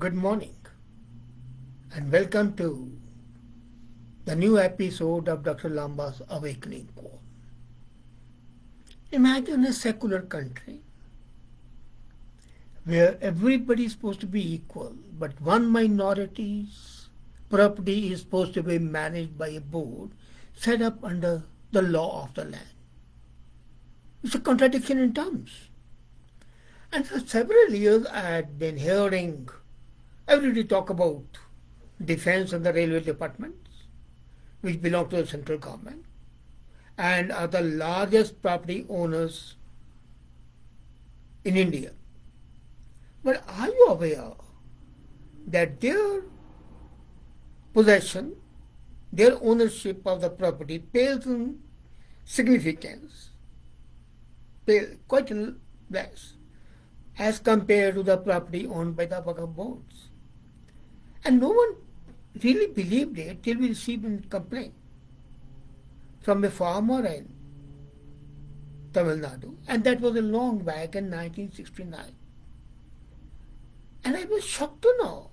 Good morning and welcome to the new episode of Dr. Lamba's Awakening Call. Imagine a secular country where everybody is supposed to be equal, but one minority's property is supposed to be managed by a board set up under the law of the land. It's a contradiction in terms. And for several years I had been hearing everybody talk about defense and the railway departments, which belong to the central government and are the largest property owners in India. But are you aware that their possession, their ownership of the property pales in significance, quite less as compared to the property owned by the Waqf boards? And no one really believed it till we received a complaint from a farmer in Tamil Nadu, and that was a long back in 1969. And I was shocked to know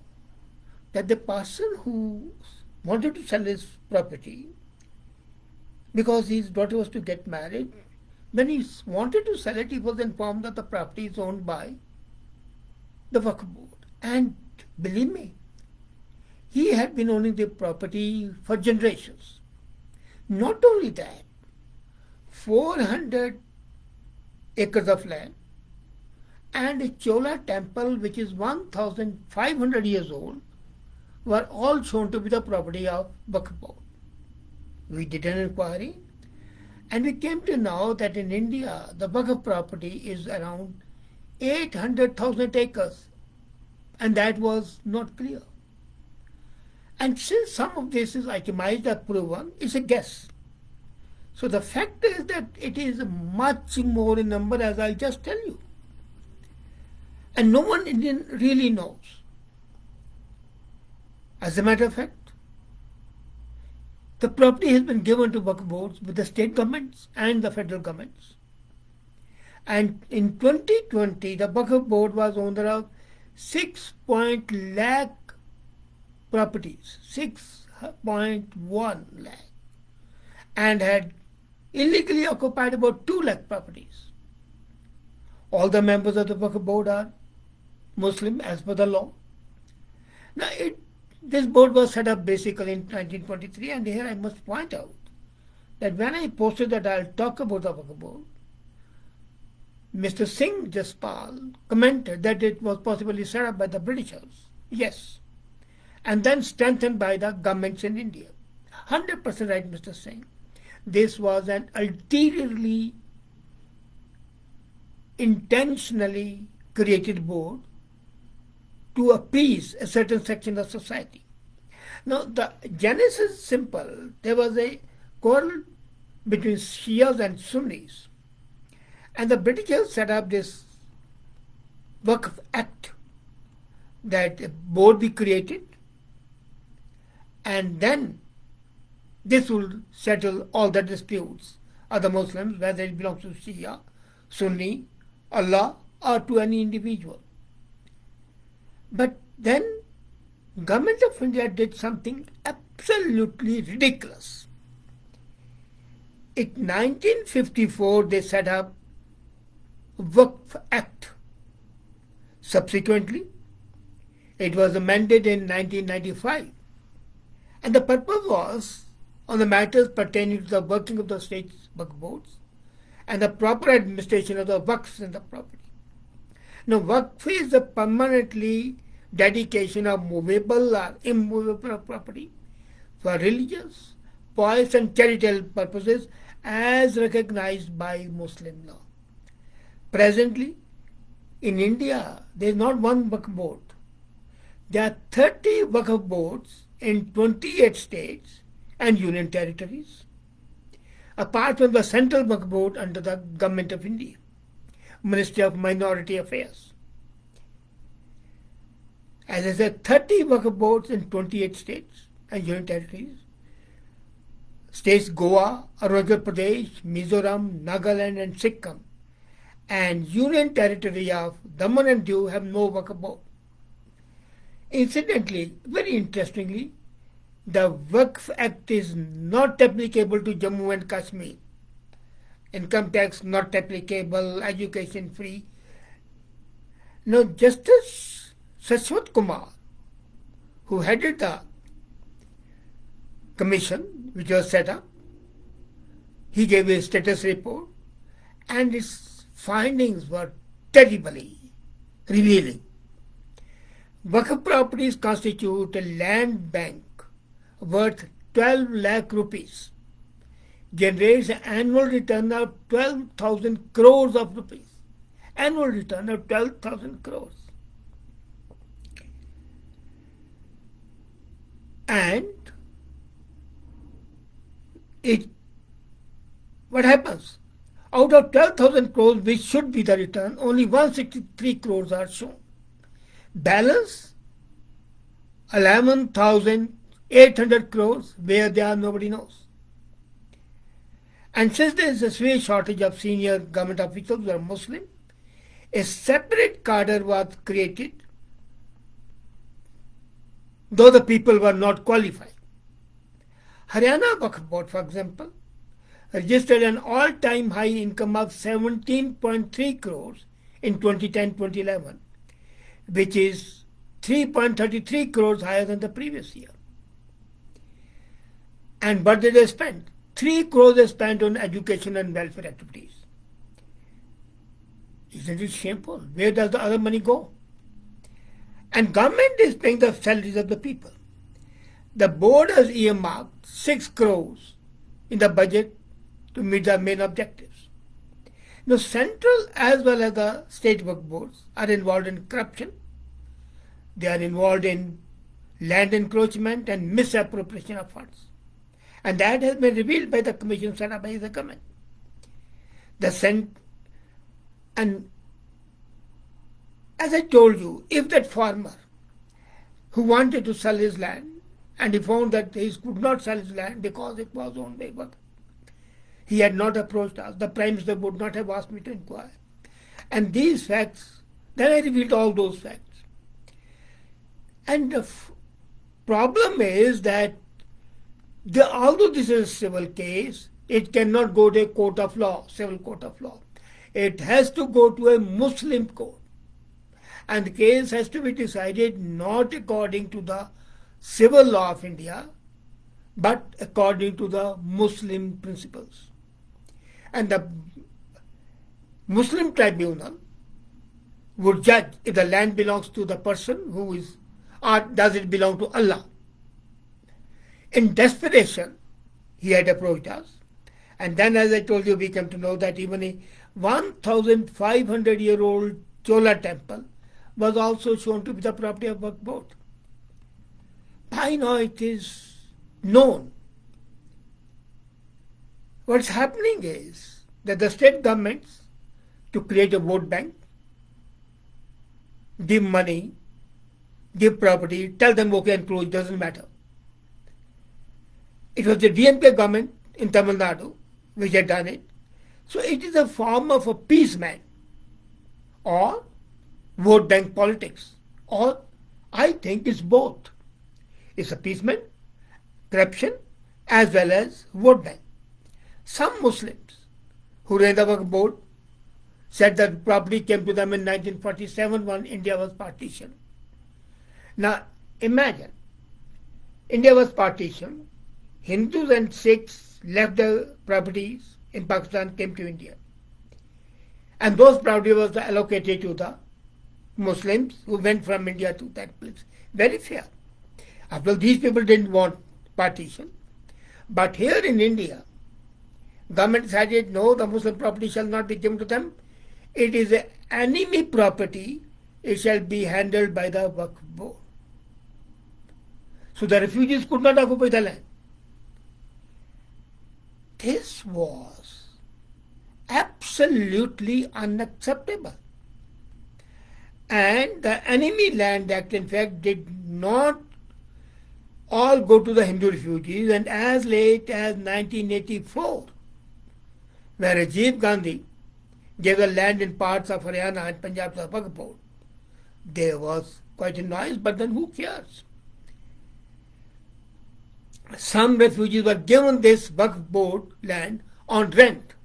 that the person who wanted to sell his property because his daughter was to get married, when he wanted to sell it, he was informed that the property is owned by the Waqf board. And believe me, he had been owning the property for generations. Not only that, 400 acres of land and a Chola temple which is 1,500 years old were all shown to be the property of Waqf board. We did an inquiry and we came to know that in India the Waqf property is around 800,000 acres, and that was not clear. And since some of this is itemized or proven, it's a guess. So the fact is that it is much more in number, as I'll just tell you. And no one Indian really knows. As a matter of fact, the property has been given to Waqf boards with the state governments and the federal governments. And in 2020, the Waqf board was owner of 6 lakh properties, 6.1 lakh, and had illegally occupied about 2 lakh properties. All the members of the Waqf board are Muslim as per the law. Now, this board was set up basically in 1923, and here I must point out that when I posted that I'll talk about the Waqf board, Mr. Singh Jaspal commented that it was possibly set up by the Britishers. Yes. And then strengthened by the governments in India. 100% right, Mr. Singh. This was an ulteriorly, intentionally created board to appease a certain section of society. Now, the genesis is simple. There was a quarrel between Shias and Sunnis, and the Britishers set up this Waqf Act that a board be created, and then this will settle all the disputes of the Muslims, whether it belongs to Shia, Sunni, Allah, or to any individual. But then Government of India did something absolutely ridiculous. In 1954, they set up Waqf Act. Subsequently, it was amended in 1995. And the purpose was on the matters pertaining to the working of the state's Waqf boards and the proper administration of the Waqfs in the property. Now, Waqf is the permanently dedication of movable or immovable property for religious, pious and charitable purposes as recognized by Muslim law. Presently, in India, there is not one Waqf board. There are 30 Waqf boards in 28 states and union territories, apart from the central Waqf board under the Government of India, Ministry of Minority Affairs. As I said, 30 Waqf boards in 28 states and union territories. States Goa, Arunachal Pradesh, Mizoram, Nagaland and Sikkim, and Union Territory of Daman and Diu have no Waqf board. incidentally, very interestingly, the Waqf Act is not applicable to Jammu and Kashmir. Income tax not applicable, education free. Now, Justice Sashwat Kumar, who headed the commission which was set up, he gave a status report and its findings were terribly revealing. Waqf properties constitute a land bank worth 12 lakh rupees, generates an annual return of 12,000 crores of rupees. Annual return of 12,000 crores. And what happens? Out of 12,000 crores, which should be the return, only 163 crores are shown. Balance 11,800 crores, where they are nobody knows. And since there is a severe shortage of senior government officials who are Muslim, a separate cadre was created, though the people were not qualified. Haryana Waqf Board, for example, registered an all-time high income of 17.3 crores in 2010-2011, which is 3.33 crores higher than the previous year. And what did they spend? 3 crores they spent on education and welfare activities. Isn't it shameful? Where does the other money go? And government is paying the salaries of the people. The board has earmarked 6 crores in the budget to meet the main objectives. Now, central as well as the state work boards are involved in corruption. They are involved in land encroachment and misappropriation of funds. And that has been revealed by the commission set up by the government. And as I told you, if that farmer who wanted to sell his land and he found that he could not sell his land because it was owned by Waqf, he had not approached us. The Prime Minister would not have asked me to inquire. And these facts, then I revealed all those facts. And the problem is that although this is a civil case, it cannot go to a court of law, civil court of law. It has to go to a Muslim court. And the case has to be decided not according to the civil law of India, but according to the Muslim principles. And the Muslim tribunal would judge if the land belongs to the person who is, or does it belong to Allah. In desperation, he had approached us. And then, as I told you, we came to know that even a 1,500-year-old Chola temple was also shown to be the property of Waqf Board. By now it is known. What's happening is that the state governments, to create a vote bank, give money, give property, tell them okay and close, doesn't matter. It was the DMK government in Tamil Nadu which had done it. So it is a form of appeasement or vote bank politics, or I think it's both. It's appeasement, corruption, as well as vote bank. Some Muslims who ran the Waqf Board said that property came to them in 1947 when India was partitioned. Now imagine, India was partitioned, Hindus and Sikhs left their properties in Pakistan, came to India. And those property was allocated to the Muslims who went from India to that place. Very fair. After all, these people didn't want partition. But here in India, government decided, no, the Muslim property shall not be given to them. It is an enemy property. It shall be handled by the Waqf Board. So the refugees could not occupy the land. This was absolutely unacceptable. And the Enemy Land Act, in fact, did not all go to the Hindu refugees, and as late as 1984, when Rajiv Gandhi gave the land in parts of Haryana and Punjab to the Waqf Board, there was quite a noise, but then who cares? Some refugees were given this Waqf board land on rent,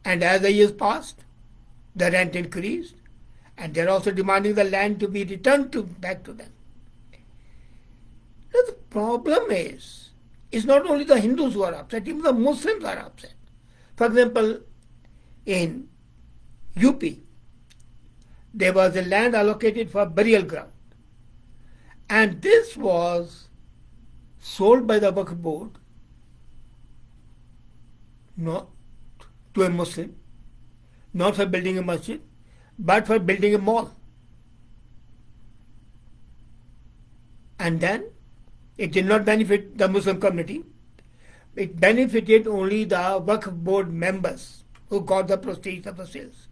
and as the years passed, the rent increased, and they're also demanding the land to be returned back to them. Now the problem is, it's not only the Hindus who are upset, even the Muslims are upset. For example, in UP, there was a land allocated for burial ground, and this was sold by the Waqf board not to a Muslim, not for building a masjid, but for building a mall. And then it did not benefit the Muslim community. It benefited only the Waqf board members who got the proceeds of the sales.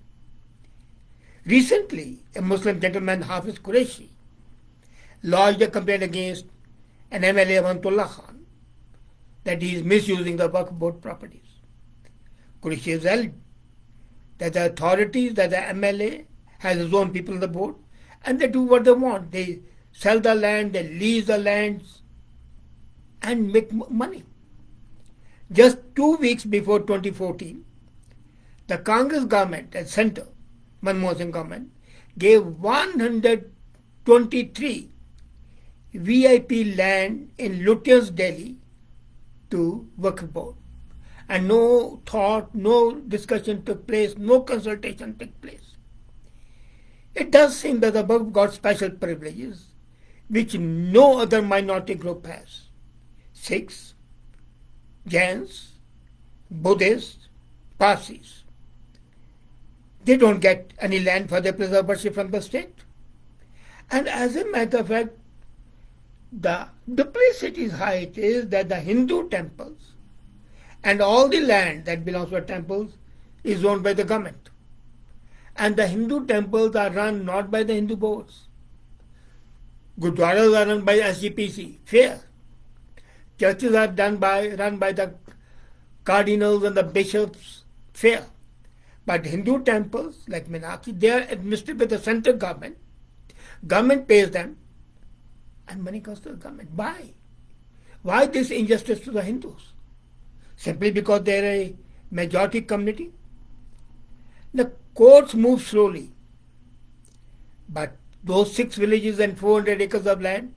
Recently, a Muslim gentleman, Hafiz Qureshi, lodged a complaint against an MLA, Amantullah Khan, that he is misusing the Waqf board properties. Qureshi has held that the authorities, that the MLA has his own people on the board, and they do what they want. They sell the land, they lease the lands, and make money. Just 2 weeks before 2014, the Congress government at center, Manmohan Singh government, gave 123 VIP land in Lutyens, Delhi to Waqf board. And no thought, no discussion took place, no consultation took place. It does seem that the Waqf got special privileges which no other minority group has. Sikhs, Jains, Buddhists, Parsis. They don't get any land for their place of worship from the state. And as a matter of fact, the duplicity's height is that the Hindu temples and all the land that belongs to the temples is owned by the government. And the Hindu temples are run not by the Hindu boards. Gurdwaras are run by SGPC, fair. Churches are run by the cardinals and the bishops, fair. But Hindu temples, like Meenakshi, they are administered by the central government. Government pays them, and money goes to the government. Why? Why this injustice to the Hindus? Simply because they are a majority community? The courts move slowly, but those 6 villages and 400 acres of land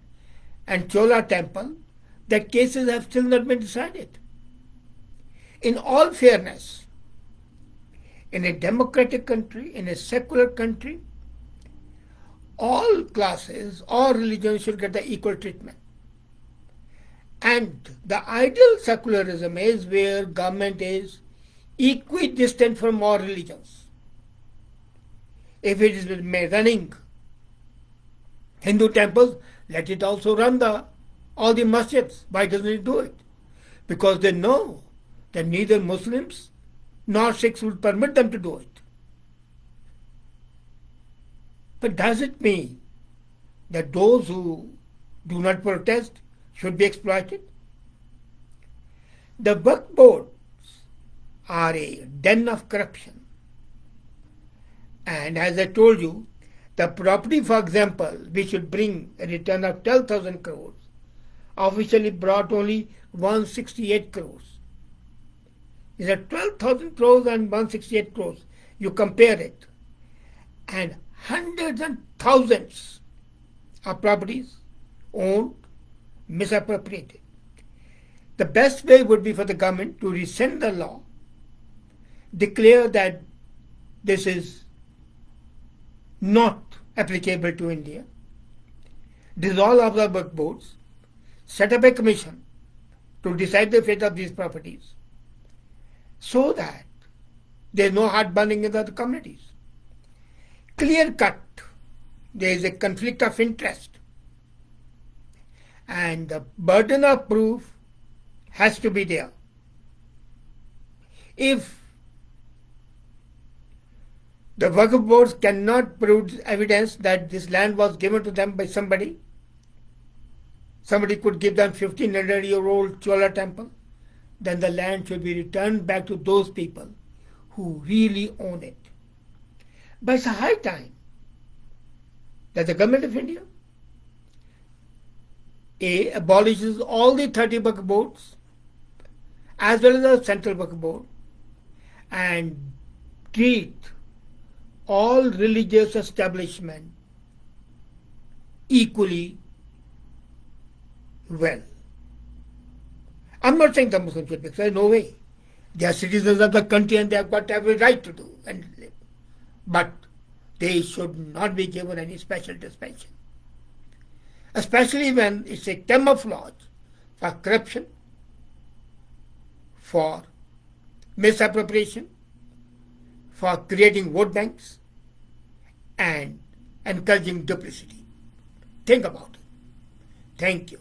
and Chola temple, their cases have still not been decided. In all fairness, in a democratic country, in a secular country, all classes, all religions should get the equal treatment. And the ideal secularism is where government is equidistant from all religions. If it is running Hindu temples, let it also run all the masjids. Why doesn't it do it? Because they know that neither Muslims nor Sikhs would permit them to do it. But does it mean that those who do not protest should be exploited? The Waqf boards are a den of corruption. And as I told you, the property, for example, which should bring a return of 12,000 crores, officially brought only 168 crores. These are 12,000 crores and 168 crores. You compare it. And hundreds and thousands of properties owned, misappropriated. The best way would be for the government to rescind the law, declare that this is not applicable to India, dissolve all the Waqf boards, set up a commission to decide the fate of these properties so that there is no heart burning in the other communities. Clear cut, there is a conflict of interest, and the burden of proof has to be there. If the Waqf boards cannot prove evidence that this land was given to them by somebody could give them 1500-year-old Chola temple, then the land should be returned back to those people who really own it. But it's a high time that the government of India abolishes all the 30 Waqf boards as well as the central Waqf board and treat all religious establishments equally well. I'm not saying the Muslims should be exiled, no way. They are citizens of the country and they have got every right to do and live. But they should not be given any special dispensation. Especially when it's a camouflage for corruption, for misappropriation, for creating vote banks and encouraging duplicity. Think about it. Thank you.